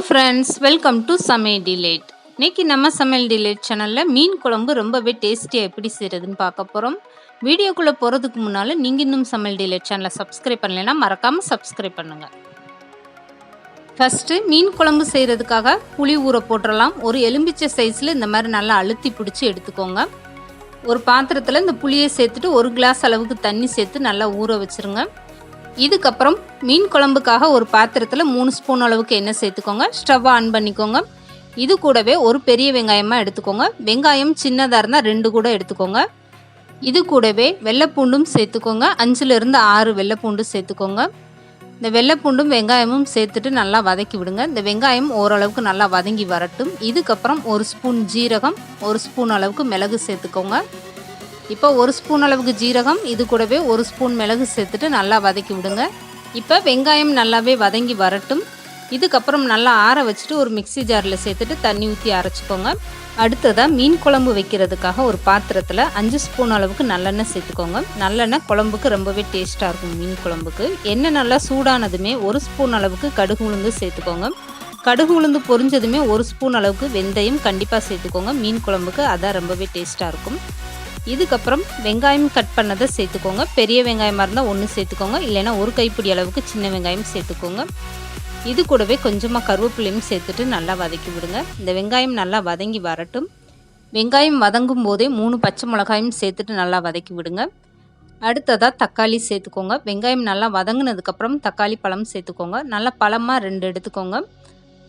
Friends, welcome to samayaldelight. இன்னைக்கு நம்ம samayaldelight சேனல்ல மீன் குழம்பு ரொம்பவே டேஸ்டியா எப்படி செய்யறதுன்னு பார்க்க போறோம். வீடியோக்குள்ள போறதுக்கு முன்னால நீங்க இன்னும் samayaldelight சேனலை சப்ஸ்கிரைப் பண்ணலைன்னா மறக்காம சப்ஸ்கிரைப் பண்ணுங்க. ஃபர்ஸ்ட் மீன் குழம்பு செய்யறதுக்காக புளி ஊற போட்டுறலாம். ஒரு எலும்பிச்சை சைஸ்ல இந்த மாதிரி நல்லா அழுத்தி பிடிச்சி எடுத்துக்கோங்க. ஒரு பாத்திரத்தில் இந்த புளியை சேர்த்துட்டு 1 கிளாஸ் அளவுக்கு தண்ணி சேர்த்து நல்லா ஊற வச்சிருங்க. இதுக்கப்புறம் மீன் குழம்புக்காக ஒரு பாத்திரத்தில் 3 ஸ்பூன் அளவுக்கு எண்ணெய் சேர்த்துக்கோங்க. ஸ்டவ் ஆன் பண்ணிக்கோங்க. இது கூடவே ஒரு பெரிய வெங்காயமாக எடுத்துக்கோங்க. வெங்காயம் சின்னதாக இருந்தால் 2 கூட எடுத்துக்கோங்க. இது கூடவே வெள்ளைப்பூண்டும் சேர்த்துக்கோங்க. 5லிருந்து 6 வெள்ளைப்பூண்டு சேர்த்துக்கோங்க. இந்த வெள்ளைப்பூண்டும் வெங்காயமும் சேர்த்துட்டு நல்லா வதக்கி விடுங்க. இந்த வெங்காயம் ஓரளவுக்கு நல்லா வதங்கி வரட்டும். இதுக்கப்புறம் 1 ஸ்பூன் ஜீரகம், 1 ஸ்பூன் அளவுக்கு மிளகு சேர்த்துக்கோங்க. இப்போ 1 ஸ்பூன் அளவுக்கு ஜீரகம், இது கூடவே 1 ஸ்பூன் மிளகு சேர்த்துட்டு நல்லா வதக்கி விடுங்க. இப்போ வெங்காயம் நல்லாவே வதங்கி வரட்டும். இதுக்கப்புறம் நல்லா ஆற வச்சுட்டு ஒரு மிக்ஸி ஜாரில் சேர்த்துட்டு தண்ணி ஊற்றி அரைச்சிக்கோங்க. அடுத்ததாக மீன் குழம்பு வைக்கிறதுக்காக ஒரு பாத்திரத்தில் 5 ஸ்பூன் அளவுக்கு நல்லெண்ணெய் சேர்த்துக்கோங்க. நல்லெண்ணெய் குழம்புக்கு ரொம்பவே டேஸ்ட்டாக இருக்கும். மீன் குழம்புக்கு எண்ணெய் நல்லா சூடானதுமே 1 ஸ்பூன் அளவுக்கு கடுகு உளுந்து சேர்த்துக்கோங்க. கடுகு உளுந்து பொரிஞ்சதுமே 1 ஸ்பூன் அளவுக்கு வெந்தயம் கண்டிப்பாக சேர்த்துக்கோங்க. மீன் குழம்புக்கு அதான் ரொம்பவே டேஸ்ட்டாக இருக்கும். இதுக்கப்புறம் வெங்காயம் கட் பண்ணதை சேர்த்துக்கோங்க. பெரிய வெங்காயமாக இருந்தால் 1 சேர்த்துக்கோங்க, இல்லைன்னா 1 கைப்பிடி அளவுக்கு சின்ன வெங்காயம் சேர்த்துக்கோங்க. இது கூடவே கொஞ்சமாக கருவேப்பிலையும் சேர்த்துட்டு நல்லா வதக்கி விடுங்க. இந்த வெங்காயம் நல்லா வதங்கி வரட்டும். வெங்காயம் வதங்கும் போதே 3 பச்சை மிளகாயும் சேர்த்துட்டு நல்லா வதக்கி விடுங்க. அடுத்ததாக தக்காளி சேர்த்துக்கோங்க. வெங்காயம் நல்லா வதங்கினதுக்கப்புறம் தக்காளி பழம் சேர்த்துக்கோங்க. நல்லா பழமாக 2 எடுத்துக்கோங்க.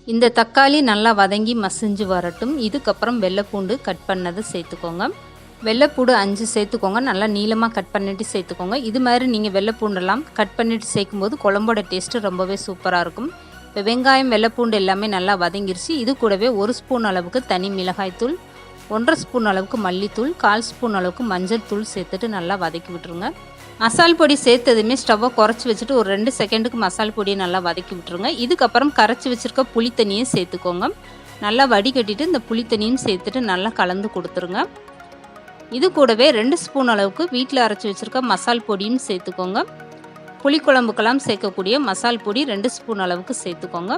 இந்த தக்காளி நல்லா வதங்கி மசிஞ்சு வரட்டும். இதுக்கப்புறம் வெள்ளைப்பூண்டு கட் பண்ணதை சேர்த்துக்கோங்க. வெள்ளைப்பூடு 5 சேர்த்துக்கோங்க. நல்லா நீளமாக கட் பண்ணிவிட்டு சேர்த்துக்கோங்க. இது மாதிரி நீங்கள் வெள்ளைப்பூண்டெல்லாம் கட் பண்ணிவிட்டு சேர்க்கும்போது குழம்போட டேஸ்ட்டு ரொம்பவே சூப்பராக இருக்கும். இப்போ வெங்காயம் வெள்ளைப்பூண்டு எல்லாமே நல்லா வதங்கிருச்சு. இது கூடவே 1 ஸ்பூன் அளவுக்கு தனி மிளகாய்த்தூள், 1.5 ஸ்பூன் அளவுக்கு மல்லித்தூள், 1/4 ஸ்பூன் அளவுக்கு மஞ்சள் தூள் சேர்த்துட்டு நல்லா வதக்கி விட்டுருங்க. மசால் பொடி சேர்த்ததுமே ஸ்டவ்வை குறைச்சி வச்சுட்டு ஒரு 2 செகண்டுக்கு மசால் பொடியை நல்லா வதக்கி விட்டுருங்க. இதுக்கப்புறம் கரைச்சி வச்சுருக்க புளித்தண்ணியை சேர்த்துக்கோங்க. நல்லா வடிகட்டிட்டு இந்த புளித்தண்ணியும் சேர்த்துட்டு நல்லா கலந்து கொடுத்துருங்க. இது கூடவே 2 ஸ்பூன் அளவுக்கு வீட்டில் அரைச்சி வச்சுருக்க மசால் பொடியும் சேர்த்துக்கோங்க. புளிக்குழம்புக்கெல்லாம் சேர்க்கக்கூடிய மசால் பொடி 2 ஸ்பூன் அளவுக்கு சேர்த்துக்கோங்க.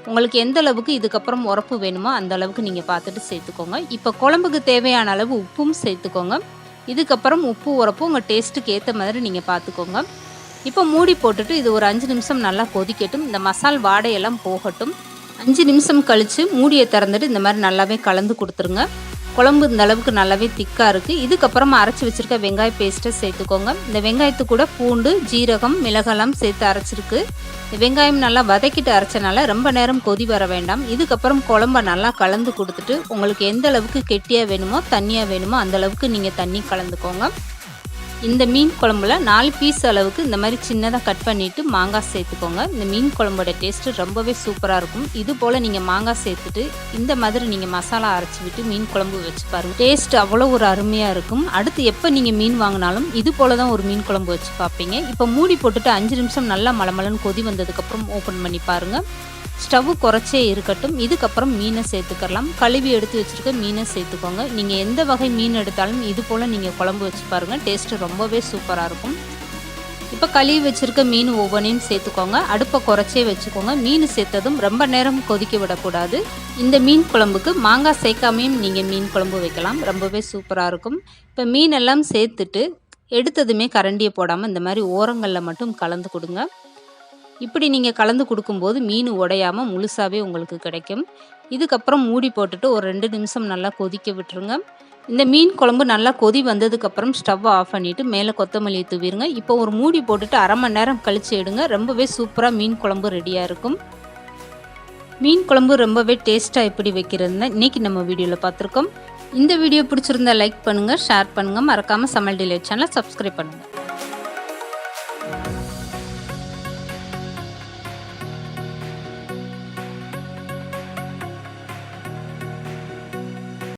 உங்களுக்கு எந்த அளவுக்கு இதுக்கப்புறம் உரப்பு வேணுமோ அந்த அளவுக்கு நீங்கள் பார்த்துட்டு சேர்த்துக்கோங்க. இப்போ குழம்புக்கு தேவையான அளவு உப்பும் சேர்த்துக்கோங்க. இதுக்கப்புறம் உப்பு உரப்பு உங்கள் டேஸ்ட்டுக்கு ஏற்ற மாதிரி நீங்கள் பார்த்துக்கோங்க. இப்போ மூடி போட்டுட்டு இது ஒரு 5 நிமிஷம் நல்லா கொதிக்கட்டும். இந்த மசால் வாடையெல்லாம் போகட்டும். 5 நிமிஷம் கழித்து மூடியை திறந்துட்டு இந்த மாதிரி நல்லாவே கலந்து கொடுத்துருங்க. குழம்பு இந்த அளவுக்கு நல்லாவே திக்காக இருக்குது. இதுக்கப்புறமா அரைச்சி வச்சுருக்க வெங்காய பேஸ்ட்டை சேர்த்துக்கோங்க. இந்த வெங்காயத்து கூட பூண்டு, ஜீரகம், மிளகெல்லாம் சேர்த்து அரைச்சிருக்கு. இந்த வெங்காயம் நல்லா வதக்கிட்டு அரைச்சனால ரொம்ப நேரம் கொதி வர வேண்டாம். இதுக்கப்புறம் குழம்ப நல்லா கலந்து கொடுத்துட்டு உங்களுக்கு எந்த அளவுக்கு கெட்டியாக வேணுமோ தண்ணியாக வேணுமோ அந்த அளவுக்கு நீங்கள் தண்ணி கலந்துக்கோங்க. இந்த மீன் குழம்புல 4 பீஸ் அளவுக்கு இந்த மாதிரி சின்னதாக கட் பண்ணிவிட்டு மாங்காய் சேர்த்துக்கோங்க. இந்த மீன் குழம்போட டேஸ்ட்டு ரொம்பவே சூப்பராக இருக்கும். இது போல் நீங்கள் மாங்காய் சேர்த்துட்டு இந்த மாதிரி நீங்கள் மசாலா அரைச்சி விட்டு மீன் குழம்பு வச்சு பாருங்கள். டேஸ்ட் அவ்வளோ ஒரு அருமையாக இருக்கும். அடுத்து எப்போ நீங்கள் மீன் வாங்கினாலும் இது போல் தான் ஒரு மீன் குழம்பு வச்சு பார்ப்பீங்க. இப்போ மூடி போட்டுட்டு 5 நிமிஷம் நல்லா மலமலன்னு கொதி வந்ததுக்கப்புறம் ஓப்பன் பண்ணி பாருங்கள். ஸ்டவ் குறைச்சே இருக்கட்டும். இதுக்கப்புறம் மீனை சேர்த்துக்கலாம். கழுவி எடுத்து வச்சுருக்க மீனை சேர்த்துக்கோங்க. நீங்கள் எந்த வகை மீன் எடுத்தாலும் இது போல் நீங்கள் குழம்பு வச்சு பாருங்கள். டேஸ்ட்டு ரொம்பவே சூப்பராக இருக்கும். இப்போ கழுவி வச்சுருக்க மீன் ஒவ்வொன்றையும் சேர்த்துக்கோங்க. அடுப்பை குறைச்சே வச்சுக்கோங்க. மீன் சேர்த்ததும் ரொம்ப நேரம் கொதிக்க விடக்கூடாது. இந்த மீன் குழம்புக்கு மாங்காய் சேர்க்காமையும் நீங்கள் மீன் குழம்பு வைக்கலாம். ரொம்பவே சூப்பராக இருக்கும். இப்போ மீன் எல்லாம் சேர்த்துட்டு எடுத்ததுமே கரண்டியை போடாமல் இந்த மாதிரி ஓரங்களில் மட்டும் கலந்து கொடுங்க. இப்படி நீங்கள் கலந்து கொடுக்கும்போது மீன் உடையாமல் முழுசாகவே உங்களுக்கு கிடைக்கும். இதுக்கப்புறம் மூடி போட்டுட்டு ஒரு 2 நிமிஷம் நல்லா கொதிக்க விட்டுருங்க. இந்த மீன் குழம்பு நல்லா கொதி வந்ததுக்கப்புறம் ஸ்டவ் ஆஃப் பண்ணிவிட்டு மேலே கொத்தமல்லியை தூவிடுங்க. இப்போ ஒரு மூடி போட்டுட்டு அரை மணி நேரம் கழித்து எடுங்க. ரொம்பவே சூப்பராக மீன் குழம்பு ரெடியாக இருக்கும். மீன் குழம்பு ரொம்பவே டேஸ்ட்டாக எப்படி வைக்கிறதுன்னு இன்றைக்கி நம்ம வீடியோவில் பார்த்துருக்கோம். இந்த வீடியோ பிடிச்சிருந்தா லைக் பண்ணுங்கள், ஷேர் பண்ணுங்கள், மறக்காமல் samayaldelight சேனலை சப்ஸ்கிரைப் பண்ணுங்கள்.